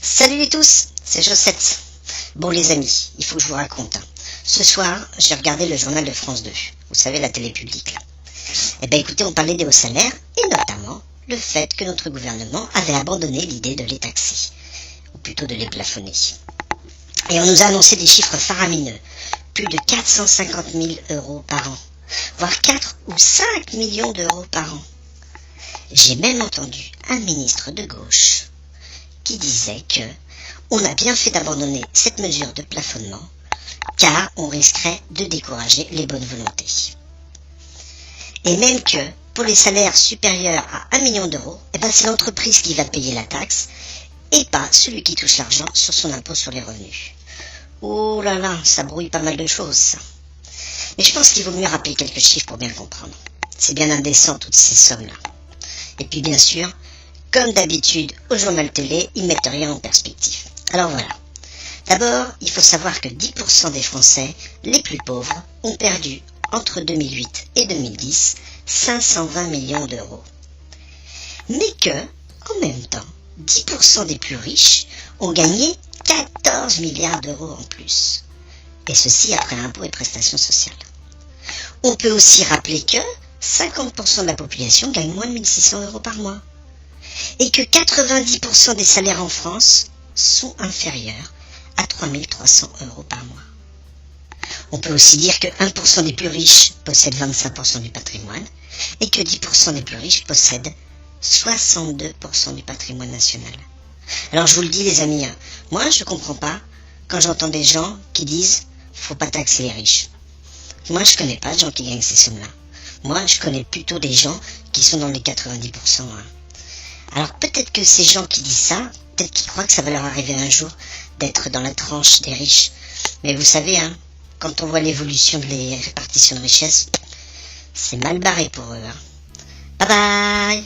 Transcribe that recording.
Salut les tous, c'est Josette. Bon les amis, il faut que je vous raconte. Ce soir, j'ai regardé le journal de France 2. Vous savez, la télé publique là. Eh ben écoutez, on parlait des hauts salaires et notamment le fait que notre gouvernement avait abandonné l'idée de les taxer, ou plutôt de les plafonner. Et on nous a annoncé des chiffres faramineux, plus de 450 000 euros par an, voire 4 ou 5 millions d'euros par an. J'ai même entendu un ministre de gauche qui disait que on a bien fait d'abandonner cette mesure de plafonnement car on risquerait de décourager les bonnes volontés. Et même que pour les salaires supérieurs à 1 million d'euros, c'est l'entreprise qui va payer la taxe et pas celui qui touche l'argent sur son impôt sur les revenus. Oh là là, ça brouille pas mal de choses ça. Mais je pense qu'il vaut mieux rappeler quelques chiffres pour bien comprendre. C'est bien indécent toutes ces sommes-là. Et puis bien sûr, comme d'habitude, au journal télé, ils mettent rien en perspective. Alors voilà. D'abord, il faut savoir que 10% des Français les plus pauvres ont perdu entre 2008 et 2010 520 millions d'euros. Mais que, en même temps, 10% des plus riches ont gagné 14 milliards d'euros en plus. Et ceci après impôts et prestations sociales. On peut aussi rappeler que 50% de la population gagne moins de 1 600 euros par mois. Et que 90% des salaires en France sont inférieurs à 3 300 euros par mois. On peut aussi dire que 1% des plus riches possèdent 25% du patrimoine et que 10% des plus riches possèdent 62% du patrimoine national. Alors je vous le dis les amis, moi je comprends pas quand j'entends des gens qui disent faut pas taxer les riches. Moi je connais pas de gens qui gagnent ces sommes-là. Moi je connais plutôt des gens qui sont dans les 90%. Alors peut-être que ces gens qui disent ça, peut-être qu'ils croient que ça va leur arriver un jour d'être dans la tranche des riches. Mais vous savez, quand on voit l'évolution des répartitions de richesse, c'est mal barré pour eux. Bye bye!